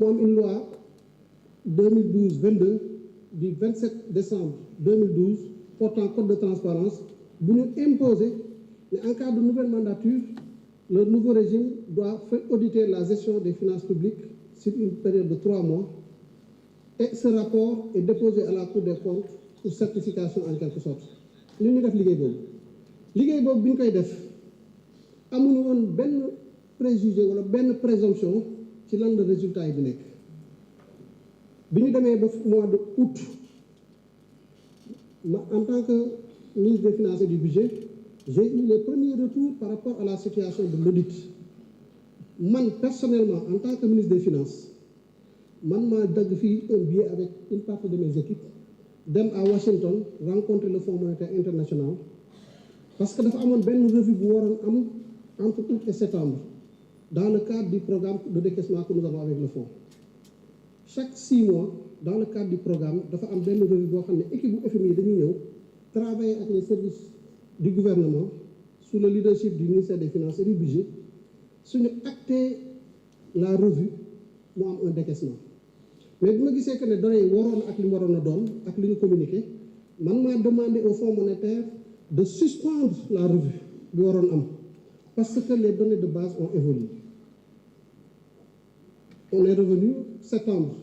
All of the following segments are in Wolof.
mu am une loi 2012-22 du 27 décembre 2012 portant code de transparence bu ñu imposer ne en cas de nouvelle mandature le nouveau régime doit faire auditer la gestion des finances publiques sur une période de 3 mois et ce rapport est déposé à la Cour des comptes pour certification en quelque sorte. ñun ñu def liggéey boobu bi ñu koy def amuñu woon benn préjugé wala benn présomption ci lan la résultat yi bi nekk bi ñu demee ba mois de août en tant que ministre des Finances et du Budget j'ai eu les premiers retours par rapport à la situation de l'audit man personnellement en tant que ministre des Finances man maa dagg fii un billet avec une partie de mes équipes dem à Washington rencontrer le Fonds monétaire international parce que dafa amoon benn revue bu waroon am entre août et septembre dans le cadre du programme de décaissement que nous avons avec le fonds chaque 6 mois dans le cadre du programme dafa am benn revue boo xam ne équipe bu FMI dañuy ñëw travailler avec les services du gouvernement sous le leadership du ministère des Finances et du Budget suñu acté la revue mu am un décaissement mais bi ma gisee que ne données yi waroon ak li mu waroon a doon ak li ñu communiqué man maa demandé au Fonds monétaire de suspendre la revue bi waroon am parce que les données de base ont évolué. On est revenu septembre,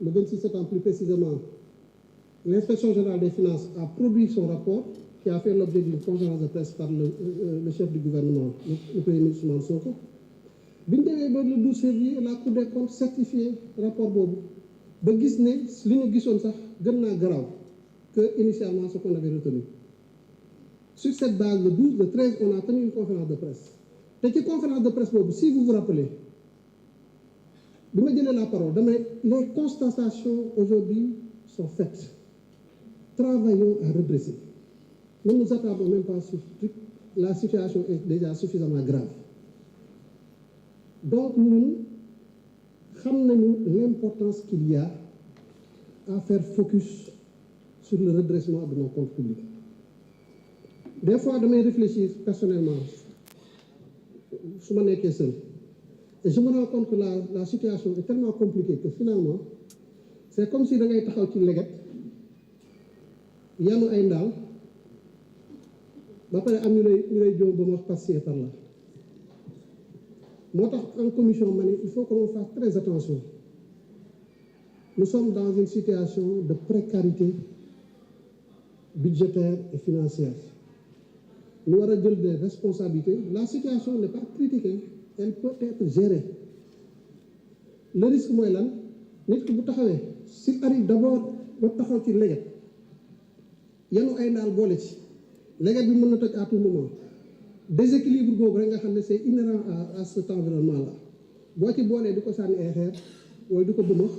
le 26 septembre plus précisément, l'inspection générale des finances a produit son rapport qui a fait l'objet d'une conférence de presse par le chef du gouvernement, le Premier ministre Ousmane Sonko. bi ñu demee ba le 12 février la Cour des comptes certifié rapport boobu ba gis ne li ñu gisoon sax gën naa garaaw que initialement ce qu'on avait retenu. Sur cette base, le 12, le 13, on a tenu une conférence de presse. Et cette conférence de presse, si vous vous rappelez, je me donner la parole. Les constatations aujourd'hui sont faites. Travaillons à redresser. Ne nous attardons même pas sur tout. La situation est déjà suffisamment grave. Donc, nous savons l'importance qu'il y a à faire focus sur le redressement de nos comptes publics. Des fois, je me réfléchis personnellement, je m'en étais seul. Et je me rends compte que la situation est tellement compliquée que finalement, c'est comme si vous étiez taxaw ci leget yanu ay ndaal ba pare am ñu lay jóom ba ma passer par là. Moo tax en commission il faut que l'on fasse très attention. Nous sommes dans une situation de précarité budgétaire et financière. Nous avons des responsabilités. La situation n'est pas critiquée, elle peut être gérée. Le risque mooy lan nit ki bu taxawee s'il arrive d'abord ba taxaw ci leget yanu ay ndaal boole ci leget bi mën na toj à tout moment déséquilibre boobu rek nga xam ne c'est inhérent à cet environnement là boo ci boolee di ko sànni ay xeer wala di ko bëmax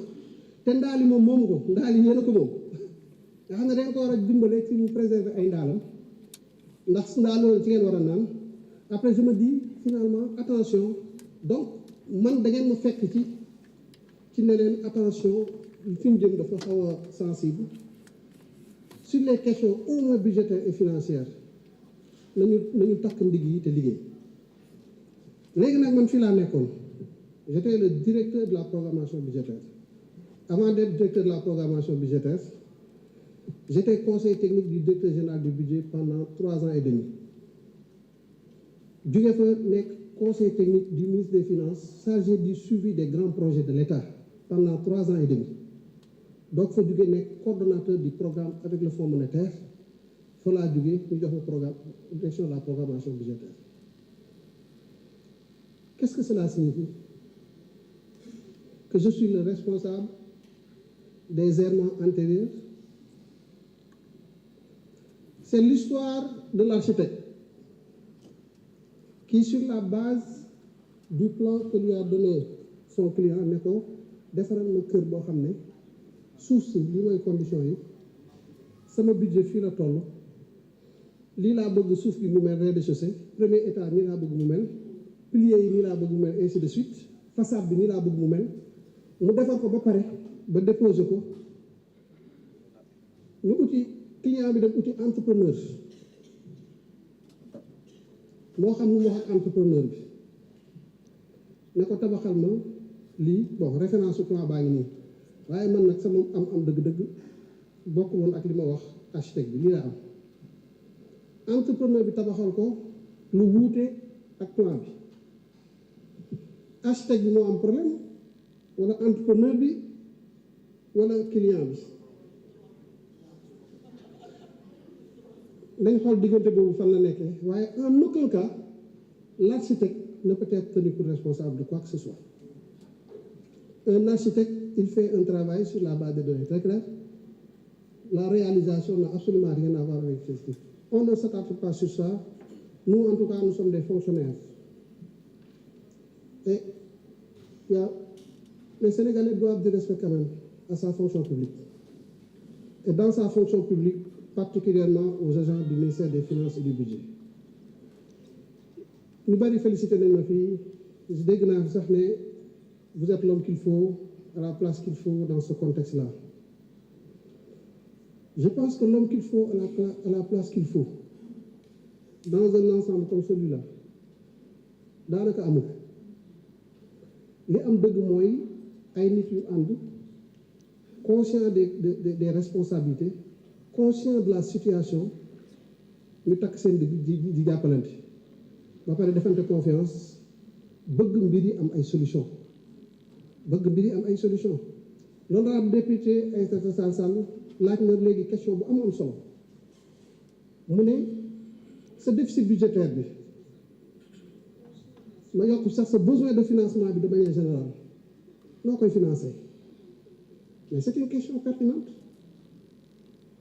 te ndaali moom moomu ko ndaali yéen a ko moom nga xam ne dañ ko war a dimbale ci mu préserver ay ndaalam ndax ndaa loolu ci ngeen war a naan après je me dis finalement attention donc man da ngeen ma fekk ci ne leen attention fi ñu jëm dafa xaw a sensible sur les questions au moins budgétaires et financières nañu takk ndig yi te liggéey léegi nag man fii laa nekkoon j'étais le directeur de la programmation budgétaire avant d'être directeur de la programmation budgétaire j'étais conseiller technique du directeur général du budget pendant 3 ans et demi jóge fa nekk conseiller technique du ministre des Finances chargé du suivi des grands projets de l'État pendant 3 ans et demi donc fa jóge nekk coordonnateur du programme avec le Fonds monétaire fa laa jóge ñu jox ma programme direction de la programmation budgétaire. Qu'est-ce que cela signifie? Que je suis le responsable des errements antérieurs. C'est l'histoire de l'architecte qui, sur la base du plan que lui a donné son client, ne ko defaral ma kër boo xam ne suuf si li mooy conditions yi sama budget fii la toll lii laa bëgg suuf bi mu mel rez-de-chaussée premier étage nii laa bëgg mu mel piliers yi nii laa bëgg mu mel ainsi de suite façade bi nii laa bëgg mu mel mu defar ko ba pare ba déposer ko ñu uti client bi dem uti entrepreneur moo xam nu mu wax ak entrepreneur bi ne ko tabaxal ma lii bon référence au plan baa ngi nii waaye man nag sama am dëgg-dëgg bokk woon ak li ma wax architecte bi lii laa am entrepreneur bi tabaxal ko lu wuute ak plan bi architecte bi moo am problème wala entrepreneur bi wala client bi nañ xool diggante boobu fan la nekkee waaye en aucun cas l'architecte ne peut être tenu pour responsable de quoi que ce soit. Un architecte, il fait un travail sur la base de données très claires. La réalisation n'a absolument rien à voir avec ceci. On ne s'attarde pas sur ça. Nous, en tout cas, nous sommes des fonctionnaires. Et les Sénégalais doivent du respect quand même à sa fonction publique. Et dans sa fonction publique, particulièrement aux agents du ministère des Finances et du Budget. Nous allons féliciter nos filles. Je dis que vous êtes l'homme qu'il faut, à la place qu'il faut dans ce contexte-là. Je pense que l'homme qu'il faut à la place qu'il faut, dans un ensemble comme celui-là, dans le cas amul li am dëgg mooy ay nit yu ànd conscient des responsabilités, conscient de la situation, ñu takk seen di jàppalante ba pare defante confiance bëgg mbir yi am ay solution loolu daal député Aïssata Tall Sall laaj na léegi question bu am solo mu ne sa déficit budgétaire bi ma yokk sax sa besoin de financement bi de manière générale noo koy financer mais c'est une question pertinente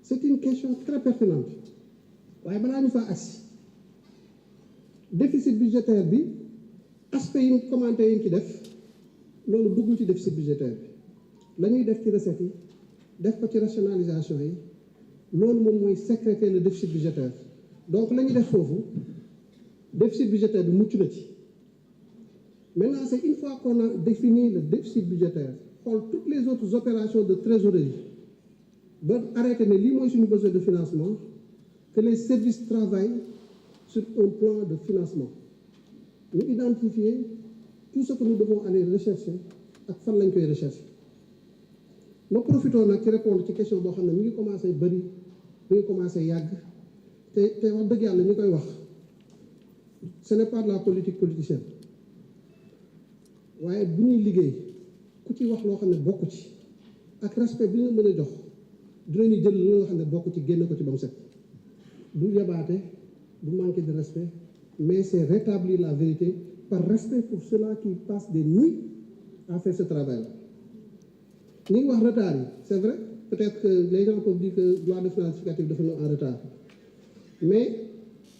c'est une question très pertinente waaye balaa ñu faa agsi déficit budgétaire bi aspect yi commenté yi ci def loolu duggul ci déficit budgétaire bi la ñuy def ci recettes yi def ko ci rationalisation yi loolu moom mooy sécréter le déficit budgétaire donc la ñuy def foofu déficit budgétaire bi mucc na ci maintenant c'est une fois qu'on a défini le déficit budgétaire xool toutes les autres opérations de trésorerie ba arrêté ne lii mooy suñu besoin de financement que les services travaillent sur un plan de financement ñu identifier tout ce que nous devons aller rechercher ak fan lañ koy rechercher ma profitoo nag ci répondre ci question boo xam ne mi ngi commencé bëri mi ngi commencé yàgg te wax dëgg yàlla ñu koy wax ce n'est pas de la politique politicienne waaye bu ñuy liggéey ku ci wax loo xam ne bokku ci ak respect bi nga mën a jox dinañu jël li nga xam ne bokku ci génne ko ci ba mu set du yabaate du manquer de respect mais c'est rétablir la vérité par respect pour ceux-là qui passent des nuits à faire ce travail-là. Ñu ngi wax retard yi c'est vrai peut-être que les gens peuvent dire que loi de finances rectificative dafa ñëw en retard mais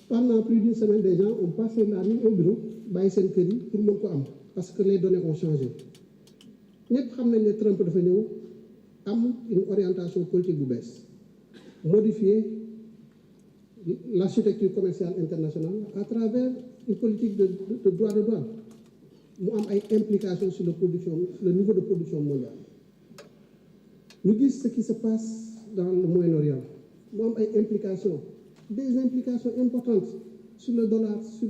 pendant plus d'une semaine des gens ont passé la nuit au bureau bàyyi seen kër yi pour mën ko am parce que les données ont changé ñëpp xam nañ ne Trump dafa ñëw am une orientation politique bu bees modifier l'architecture commerciale internationale à travers une politique de droit de douane mu am ay implications sur le niveau de production mondiale ñu gis ce qui se passe dans le Moyen-Orient mu am ay implications des implications importantes sur le dollar sur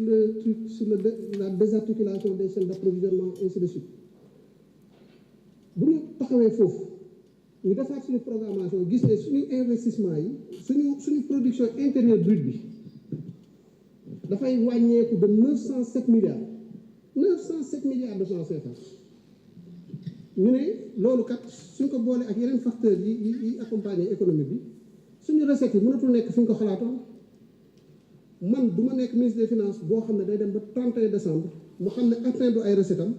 la désarticulation des chaînes d'approvisionnement ainsi de suite bu ñu taxawee foofu ñu defaat suñu programmation gis ne suñu investissement yi suñu production intérieure brute bi dafay wàññeeku de 907 milliards de francs CFA ñu ne loolu kat suñ ko boolee ak yeneen facteurs yi accompagner économie bi suñu recettes yi mënatul nekk fi ñu ko xalaatoon man du ma nekk ministre des finances boo xam ne day dem ba 31 décembre mu xam ne atteindre ay recettes am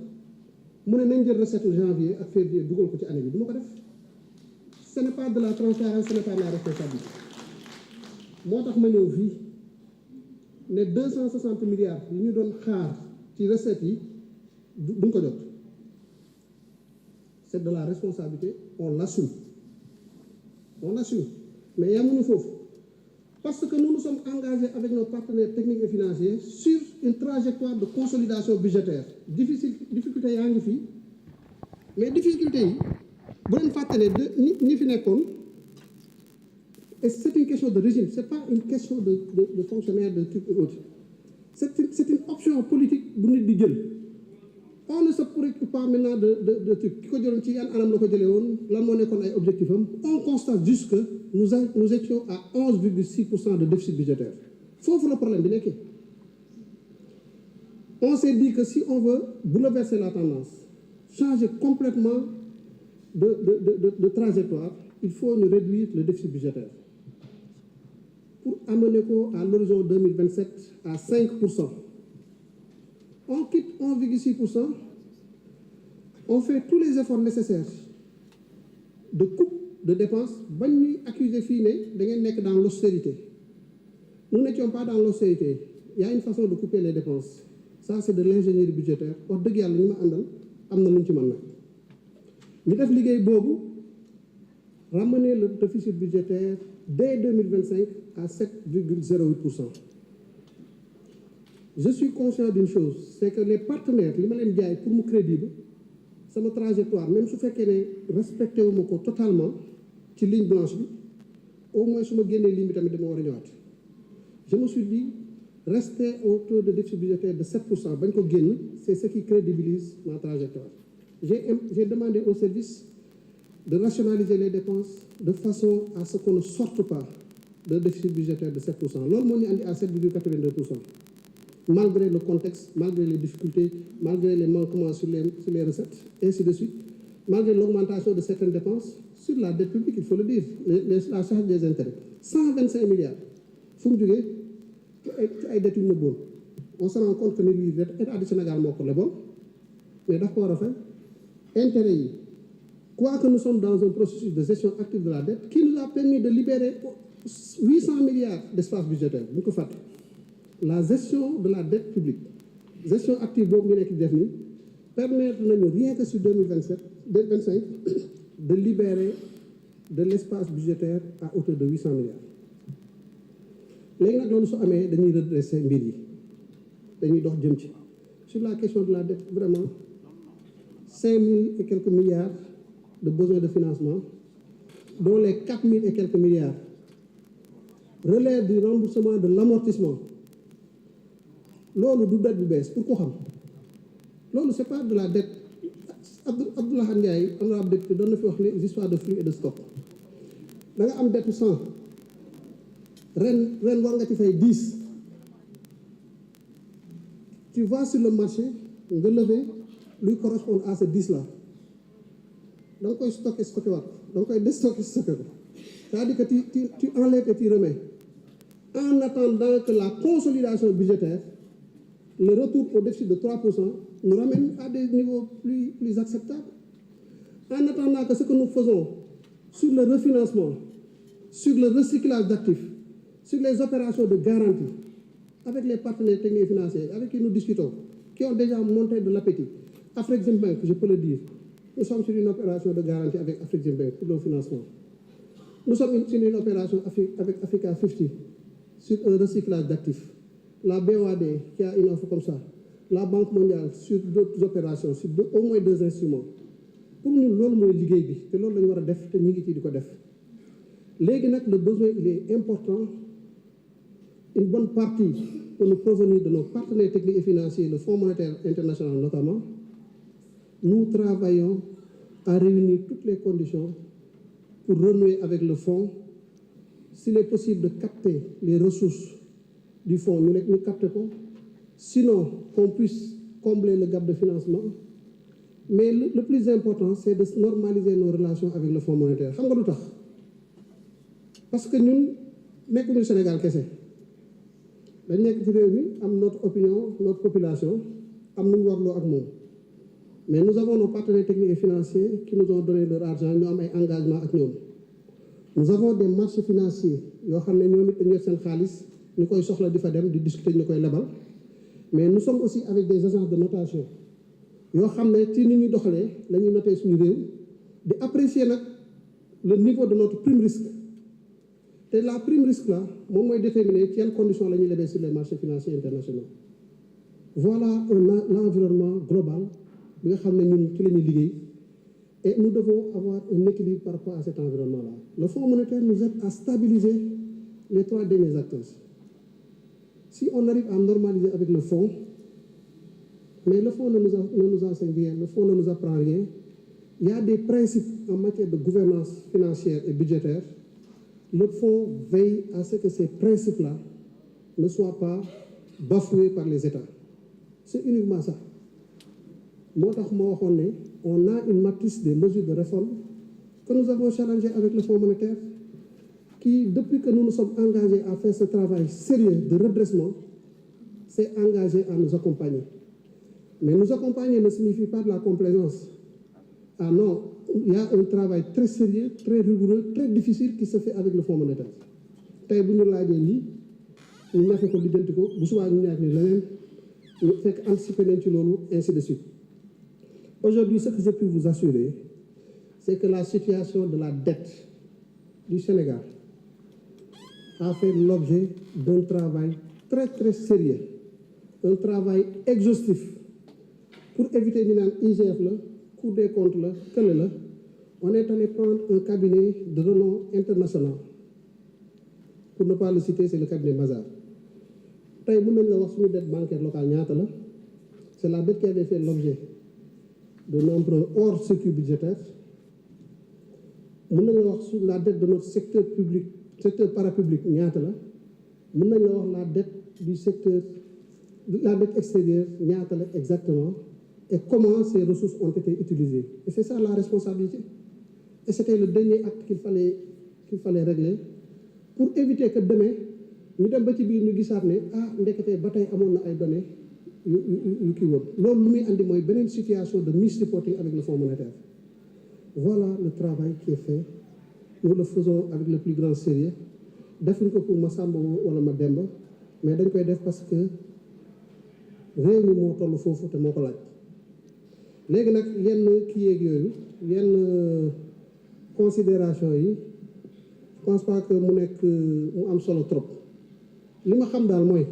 mu ne nañ jël recette janvier ak février dugal ko ci année bi du ma ko def ce n'est pas de la transparence ce n'est pas de la responsabilité moo tax ma ñëw fii ne 260 milliards yi ñu doon xaar ci recettes yi duñ ko jot c'est de la responsabilité on l'assume mais yamuñu foofu parce que nous nous sommes engagés avec nos partenaires techniques et financiers sur une trajectoire de consolidation budgétaire difficulté yaa ngi fii mais difficulté yi bu leen fàttale ñi fi nekkoon et c'est une question de régime c'est pas une question de fonctionnaire de truc et autre c'est une option politique bu nit di jël on ne se préoccupe pas maintenant de trucs ki ko jëloon ci yan anam la ko jëlee woon lan moo nekkoon ay objectifs am on constate juste que nous étions à 11,6% de déficit budgétaire foofu la problème bi nekkee on s'est dit que si on veut bouleverser la tendance changer complètement de trajectoire il faut ñu réduire le déficit budgétaire pour amener ko à l'horizon 2027 à 5%. On quitte 11,6%, on fait tous les efforts nécessaires de coupe de dépenses bañ ñuy accuser fii ne da ngeen nekk dans l'austérité. Nous n'étions pas dans l'austérité. Il y a une façon de couper les dépenses. Ça c'est de l'ingénierie budgétaire. Wax dëgg yàlla ñu ma àndal am na lu ñu ci mën nag. ñu def liggéey boobu ramener le déficit budgétaire dès 2025 à 7,08%. Je suis conscient d'une chose, c'est que les partenaires li ma leen jaay pour mu crédible sama trajectoire même su fekkee ne respecté wu ma ko totalement ci ligne blanche bi au moins su ma génnee ligne bi tamit dama war a ñëwaat. Je me suis dit rester au taux de déficit budgétaire de 7% bañ ko génn c'est ce qui crédibilise ma trajectoire. J'ai demandé au service de rationaliser les dépenses de façon à ce qu'on ne sorte pas de déficit budgétaire de 7%. Loolu moo ñu andi à 7,82%. Malgré le contexte, malgré les difficultés, malgré les manquements sur les recettes, et ainsi de suite, malgré l'augmentation de certaines dépenses, sur la dette publique, il faut le dire, la charge des intérêts. 125 milliards. fu mu jógee ay dettes yu nëbboon. On se rend compte que ni lii État du Sénégal moo ko leboon mais daf ko war a fay intérêts yi. Quoique nous sommes dans un processus de gestion active de la dette qui nous a permis de libérer 800 milliards d'espace budgétaire bu ñu ko fàtte. La gestion de la dette publique gestion active boobu ñu nekk def ni permettre nañu rien que sur 2025 de libérer de l'espace budgétaire à hauteur de 800 milliards. Léegi nag loolu su amee dañuy redresser mbir yi dañuy dox jëm ci sur la question de la dette vraiment 5 000 et quelques milliards de besoins de financement dont les 4 000 et quelques milliards relèvent du remboursement de l'amortissement. Loolu du dette bu bees pour ko xam loolu c'est pas de la dette. Abdoulaye Ndiaye honorable député doon na fi wax les histoires de flux et de stock da nga am dette 100 ren war nga ci fay 10 tu vas sur le marché nga lever luy correspondre à ce 10 là da nga koy stocké waat da nga koy déstocké ko c'est-à-dire que tu enlèves et tu remets en attendant que la consolidation budgétaire, le retour au déficit de 3% nous ramène à des niveaux plus acceptables. En attendant que ce que nous faisons sur le refinancement, sur le recyclage d'actifs, sur les opérations de garantie, avec les partenaires techniques et financiers avec qui nous discutons, qui ont déjà montré de l'appétit. Afrexim Bank, je peux le dire, nous sommes sur une opération de garantie avec Afrexim Bank pour le financement. Nous sommes sur une opération avec Africa 50 sur un recyclage d'actifs. La BOAD qui a une offre comme ça. La Banque mondiale sur d'autres opérations, sur au moins 2 instruments. Pour nous, loolu mooy liggéey bi te loolu la ñu war a def te ñu ngi ci di ko def. Léegi nag le besoin il est important. Une bonne partie peut nous provenir de nos partenaires techniques et financiers, le Fonds monétaire international notamment. Nous travaillons à réunir toutes les conditions pour renouer avec le fonds. S'il est possible de capter les ressources du fonds, nous captons pas. Sinon, qu'on puisse combler le gap de financement. Mais le plus important, c'est de normaliser nos relations avec le Fonds monétaire. Xam nga lu tax parce que ñun nekkuñu Sénégal kese dañ nekk ci réew mi am notre opinion, notre population am nañu warloo ak moom. Mais nous avons nos partenaires techniques et financiers qui nous ont donné leur argent, ñu am ay engagement ak ñoom. Nous avons des marchés financiers yoo xam ne ñoom it dañu yor seen xaalis ñu koy soxla di fa dem di discuter ñu koy lebal. Mais nous sommes aussi avec des agences de notation yoo xam ne ci ni ñuy doxalee la ñuy noter suñu réew di apprécier nag le niveau de notre prime risque te la prime risque là moom mooy déterminer ci yan conditions la ñuy lebee sur les marchés financiers internationaux. Voilà l'environnement global bi nga xam ne ñun ci la ñuy liggéey et nous devons avoir un équilibre par rapport à cet environnement là. Le Fonds monétaire nous aide à stabiliser les 3 derniers acteurs. Si on arrive à normaliser avec le fonds, Mais le fonds ne nous enseigne rien, le fonds ne nous apprend rien. Il y a des principes en matière de gouvernance financière et budgétaire. Le fonds veille à ce que ces principes-là ne soient pas bafoués par les États. C'est uniquement ça. On a une matrice des mesures de réforme que nous avons challengé avec le Fonds monétaire, qui, depuis que nous nous sommes engagés à faire ce travail sérieux de redressement, s'est engagé à nous accompagner. Mais nous accompagner ne signifie pas de la complaisance. Ah non, il y a un travail très sérieux, très rigoureux, très difficile qui se fait avec le Fonds monétaire. Tay bu ñu laajee lii ñu ñafe ko lijjanti ko bu subaa ñu ñaaj ni leneen ñu fekk anticiper nañ ci loolu ainsi de suite. Aujourd'hui, ce que je peux vous assurer, c'est que la situation de la dette du Sénégal a fait l'objet d'un travail très très sérieux, un travail exhaustif pour éviter ñu naan IGF la, Cour des comptes la, kële la. On est allé prendre un cabinet de renom international. Pour ne pas le citer, c'est le cabinet Mazars. Tey mën nañ la wax suñu dette bancaire locale ñaata la. C'est la dette qui avait fait l'objet d'un emprunt hors circuit budgétaire. Mën nañ la wax sur la dette de notre secteur public, secteur parapublic ñaata la. Mën nañ la wax la dette du secteur, la dette extérieure ñaata la exactement, et comment ces ressources ont été utilisées. Et c'est ça la responsabilité. Et c'était le dernier acte qu'il fallait régler pour éviter que demain ñu dem ba ci biir ñu gisaat ne ndeketee ba tey amoon na ay données yu kii woon loolu lu muy andi mooy beneen situation de misreporting avec le Fonds monétaire. Voilà le travail qui est fait. Nous le faisons avec le plus grand sérieux. Defuñ ko pour ma Samba wala ma Demba, mais dañ koy def parce que réew mi moo toll foofu te moo ko laaj. Léegi nag yenn kii yeeg yooyu yenn considération yi je pense pas que mu am solo trop li ma xam daal mooy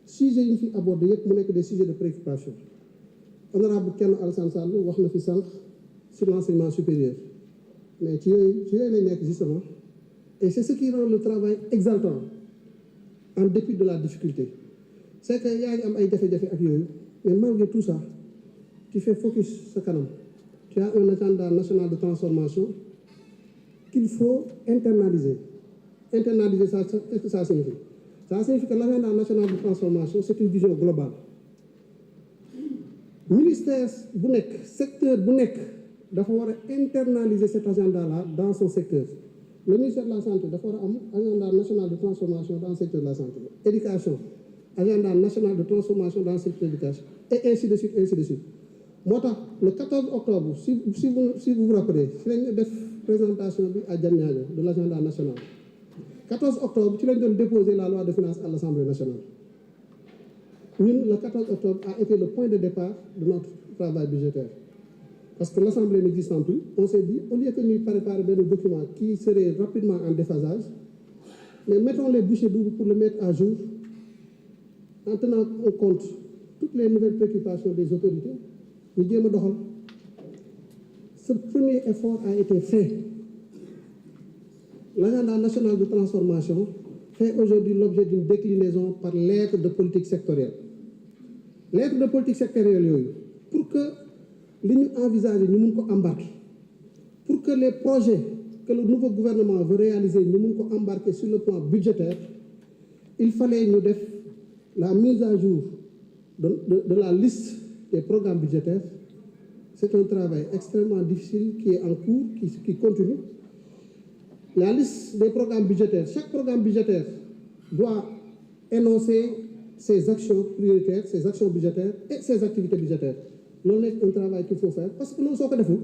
sujet yi ñu fi abordé yëpp mu nekk des sujets de préoccupation. Honorable Thierno Alassane Sall wax na fi sànq sur l'enseignement supérieur, mais ci yooyu lay nekk justement, et c'est ce qui rend le travail exaltant en dépit de la difficulté. C'est que yaa ngi am ay jafe-jafe ak yooyu, mais malgré tout ça tu fais focus sa kanam. Tu as un agenda national de transformation qu'il faut internaliser. Internaliser, ça, qu'est-ce que ça signifie? Ça signifie que l'agenda national de transformation, c'est une vision globale. Ministère bu nekk, secteur bu nekk, dafa war a internaliser cet agenda-là dans son secteur. Le ministère de la Santé dafa war a am agenda national de transformation dans le secteur de la santé. Éducation, agenda national de transformation dans le secteur de l'éducation. Et ainsi de suite, ainsi de suite. Moo tax le 14 octobre si vous vous rappelez ci lañ def présentation bi à Diamniadio de l'agenda national. 14 octobre ci lañ doon déposer la loi de finances à l'Assemblée nationale. Ñun le 14 octobre a été le point de départ de notre travail budgétaire. Parce que l'Assemblée n'existant plus, on s'est dit, au lieu que nous préparions un document qui serait rapidement en déphasage, mais mettons les bouchées doubles pour le mettre à jour en tenant compte toutes les nouvelles préoccupations des autorités. Ñu jéem a doxal. Ce premier effort a été fait. L'agenda national de transformation fait aujourd'hui l'objet d'une déclinaison par lettre de politique sectorielle. Lettre de politique sectorielle yooyu pour que li ñu envisager ñu mun ko embarquer, pour que les projets que le nouveau gouvernement veut réaliser ñu mun ko embarquer sur le plan budgétaire, il fallait ñu def la mise à jour de la liste des programmes budgétaires. C'est un travail extrêmement difficile qui est en cours, qui continue. La liste des programmes budgétaires, chaque programme budgétaire doit énoncer ses actions prioritaires, ses actions budgétaires et ses activités budgétaires. Loolu nekk un travail qu'il faut faire parce que loolu soo ko deful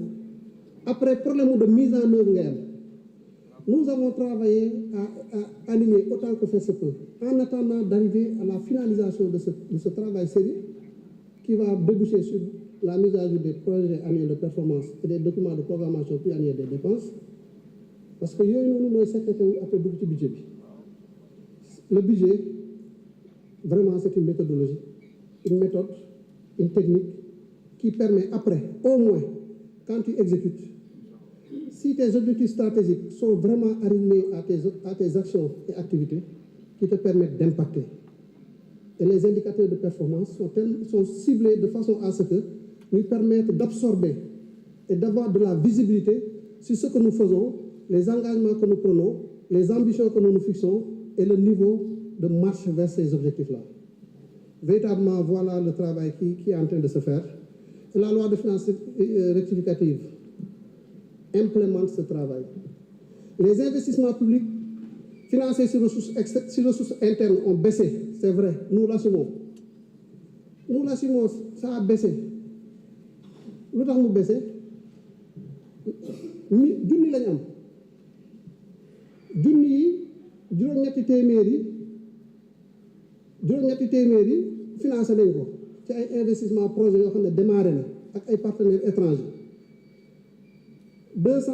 après problème de mise en œuvre ngay am. Nous avons travaillé à aligner autant que faire se peut en attendant d'arriver à la finalisation de ce travail sérieux qui va déboucher sur la mise à jour des projets annuels de performance et des documents de programmation pluriannuelle des dépenses, parce que yooyu noonu mooy secrétaire wu après dugg ci budget bi. Le budget vraiment c'est une méthodologie, une méthode, une technique qui permet après, au moins, quand tu exécutes, si tes objectifs stratégiques sont vraiment alignés à tes actions et activités, qui te permettent d'impacter. et les indicateurs de performance sont ciblés de façon à ce que nous permettent d'absorber et d'avoir de la visibilité sur ce que nous faisons, les engagements que nous prenons, les ambitions que nous nous fixons et le niveau de marche vers ces objectifs-là. Véritablement, voilà le travail qui est en train de se faire. Et la loi de finances rectificative implémente ce travail. Les investissements publics financés sur ressources internes ont baissé, c'est vrai, nous l'assumons. Nous l'assumons, ça a baissé. Lu tax mu baissé junni lañ am junni yi juróom-ñetti téeméer yi financé nañ ko ci ay investissement projet yoo xam ne démarré na ak ay partenaires étrangers 200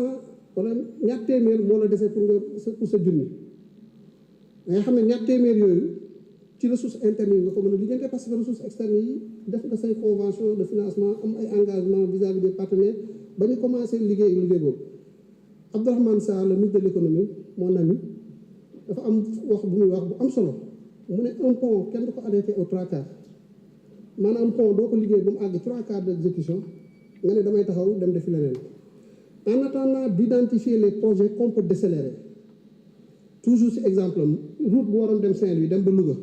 wala ñaar téeméer moo la dese pour sa junni nga xam ne ñaar téeméer yooyu ci ressources internes yi nga ko mën a lijjante parce que ressources externes yi def nga say convention de financement am ay engagement vis-à-vis des partenaires ba ñu commencé liggéey boobu Abdourahmane Sarr le ministre de l'économie mon ami dafa am wax bu muy wax bu am solo mu ne un pont kenn du ko arrêté au 3/4 maanaam pont doo ko liggéey ba mu àgg 3/4 d'exécution nga ne damay taxaw dem defi leneen en attendant d'identifier les projets qu'on peut décélérer toujours ci exemple route bu waroon dem Saint-Louis dem ba Louga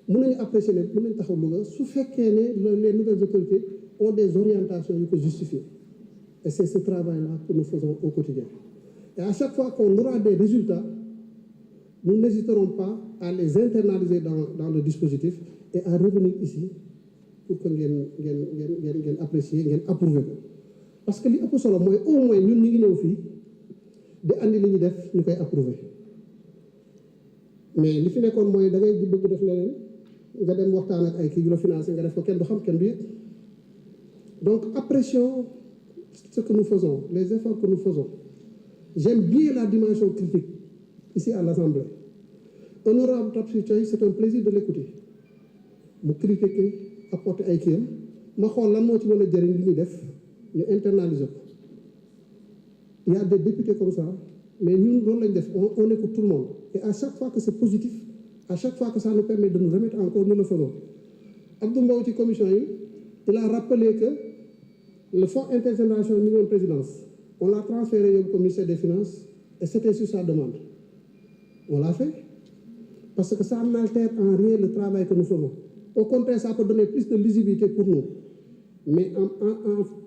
mën nañu apprécier ne mën nañu taxaw Louga su fekkee ne les nouvelles autorités ont des orientations yu ko justifier et c'est ce travail-là que nous faisons au quotidien et à chaque fois qu'on aura des résultats nous n'hésiterons pas à les internaliser dans le dispositif et à revenir ici pour que ngeen apprécier ngeen approuver ko parce que li ëpp solo mooy au moins ñun ñu ngi ñëw fii di andi li ñu def ñu koy approuver mais li fi nekkoon mooy da ngay bëgg def leneen nga dem waxtaan ak ay kii yu la financé nga def ko kenn du xam kenn du yëg donc apprécions ce que nous faisons les efforts que nous faisons j'aime bien la dimension critique ici à l'Assemblée. Honorable Tapsir Thioye, c'est un plaisir de l'écouter mu critiquer apporter ay kiyam ma xool lan moo ci mën a jëriñ li ñuy def ñu internaliser ko il y a des députés comme ça mais ñun loolu lañ def on écoute tout le monde et à chaque fois que c'est positif à chaque fois que ça nous permet de nous remettre en cause nous le faisons Abdou Mbow ci commission yi il a rappelé que le fonds intergénérationnel minimum présidence on l'a transféré yóbbu ko ministère des finances et c'était sur sa demande on l'a fait parce que ça n'altère en rien le travail que nous faisons au contraire ça peut donner plus de lisibilité pour nous mais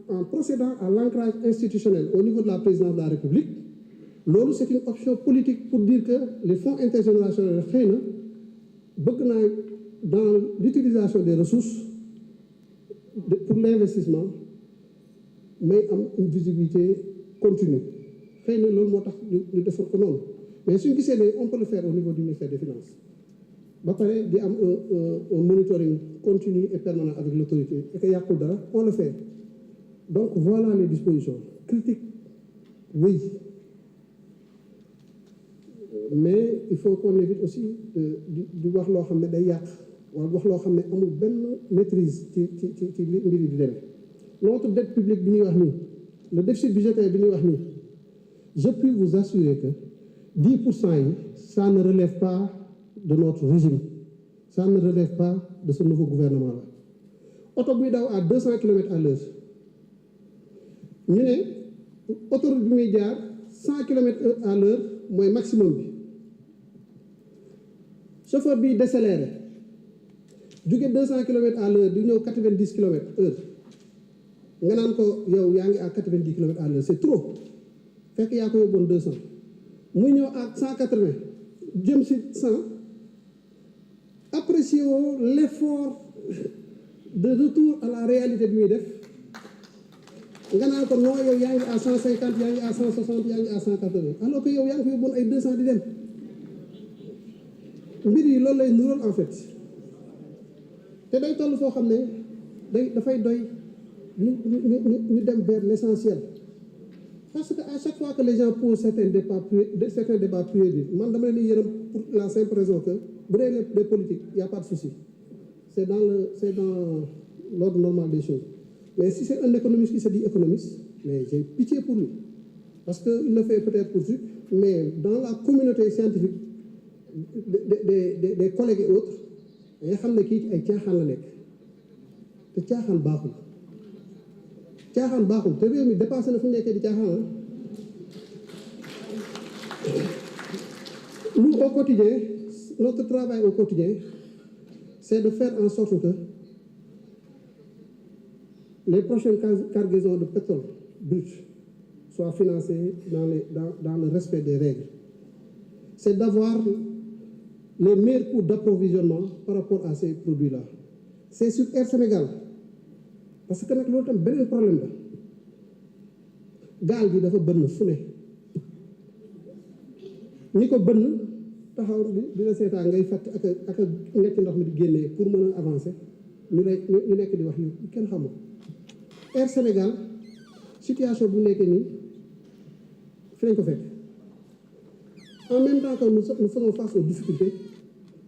en procédant à l'ancrage institutionnel au niveau de la présidence de la République loolu c'est une option politique pour dire que les fonds intergénérationnels xëy na bëgg naa dans l'utilisation des ressources pour l'investissement mais am une visibilité continue xëy na loolu moo tax ñu defar ko noonu mais suñu gisee ne on peut le faire au niveau du ministère des Finances ba pare di am un monitoring continu et permanent avec l'autorité et que yàqul dara on le fait donc voilà les dispositions critiques oui mais il faut qu'on évite aussi di wax loo xam ne day yàq wala wax loo xam ne amul benn maîtrise ci mbir yi di demee notre dette publique bi ñuy wax nii le déficit budgétaire bi ñuy wax nii je puis vous assurer que 10% yi ça ne relève pas de notre régime ça ne relève pas de ce nouveau gouvernement-là oto buy daw à 200 kilomètres à l'heure ñu ne autoroute bi muy jaar 100 kilomètres à l'heure mooy maximum bi chauffeur bi décéléré jóge 200 kilomètres à l'heure di ñëw 90 kilomètres heure nga naan ko yow yaa ngi à 90 kilomètres à l'heure c'est trop fekk yaa ko yóbboon 200 muy ñëw à 180 jëm si 100 apprécions l'effort de retour à la réalité bi muy def nga naan ko non yow yaa ngi à 150 yaa ngi à 160 yaa ngi à 180 alors que yow yaa ngi ko yóbboon ay 200 di dem mbir yi loolu lay nuróol en fait te day toll foo xam ne dafay doy ñu dem vers l'essentiel parce que à chaque fois que les gens posent certains débats privés man dama leen di yërëm pour la simple raison que bu dee les politiques y a pas de souci c'est dans l'ordre normal des choses mais si c'est un économiste qui se dit économiste mais j'ai pitié pour lui parce que il le fait peut-être pour lui mais dans la communauté scientifique des collègues et autres nga xam ne kii ci ay caaxaan la nekk te caaxaan baaxul te réew mi dépassé na fu nekkee di caaxaan. Nous au quotidien, notre travail au quotidien, c'est de faire en sorte que les prochaines cargaisons de pétrole brut soient financées dans le respect des règles. C'est d'avoir les meilleurs coûts d'approvisionnement par rapport à ces produits-là. C'est sur Air Sénégal parce que nag loolu tam beneen problème la gaal bi dafa bënn fu ne ni ko bënn taxaw di la seetaan ngay fàtt ak ngecc ndox mi di génnee pour mën a avancer ñu nekk di wax yu kenn xamul. Air Sénégal situation bu nekkee nii fi lañ ko fekk en même temps que nous faisons face aux difficultés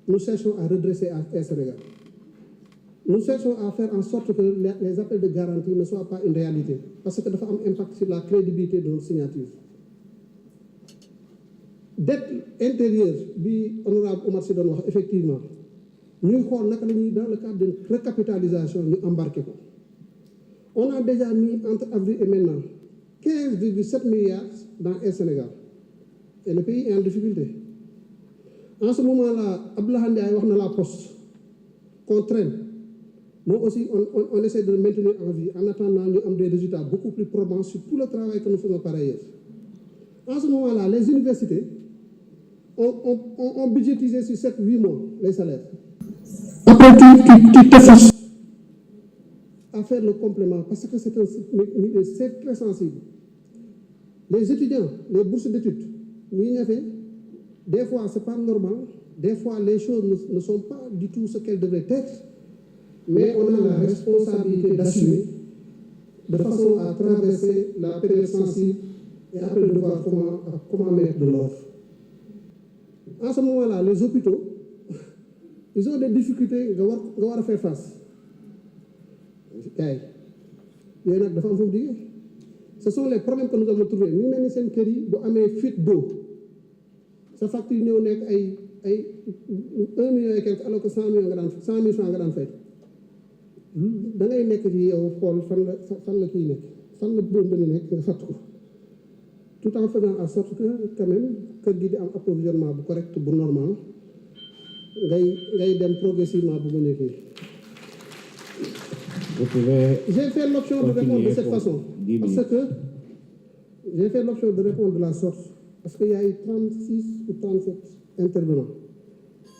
nous cherchons à redresser Air Sénégal. Nous cherchons à faire en sorte que les appels de garantie ne soient pas une réalité parce que dafa am impact sur la crédibilité de nos signatures. Dette intérieure bi honorable Oumar Sy doon wax effectivement ñuy xool naka la ñuy dans le cadre de recapitalisation ñu embarqué ko. On a déjà mis entre avril et maintenant 15,7 milliards dans Air Sénégal et le pays est en difficulté. En ce moment-là Abdoulaye Ndiaye wax na la poste qu'on traîne. Nous aussi, on essaie de le maintenir en vie en attendant nous avons des résultats beaucoup plus probants sur tout le travail que nous faisons par ailleurs. En ce moment-là, les universités ont budgétisé sur 7-8 mois les salaires. Après, tu t'efforces à faire le complément parce que c'est très sensible. Les étudiants, les bourses d'études, des fois, ce n'est pas normal. Des fois, les choses ne sont pas du tout ce qu'elles devraient être. Mais on a la responsabilité d'assumer de façon à traverser la période sensible et après de voir comment mettre de l'ordre. En ce moment-là, les hôpitaux, ils ont des difficultés à faire face. Ce sont les problèmes que nous avons trouvés. Nous avons une kéri, nous avons une fuite d'eau. Ça facture nous 1 million et quelques alors que 100 000 francs nga fait. Da ngay nekk ci yow xool fan la kii nekk fan la boobu ni nekk nga fàtt ko tout en faisant en sorte que quand même kër gi di am approvisionnement bu correct bu normal ngay dem progressivement bu mu nekkee. J'ai fait l'option de répondre de cette façon parce que j'ai fait l'option de répondre de la sorte parce qu'il y a eu 36 ou 37 intervenants.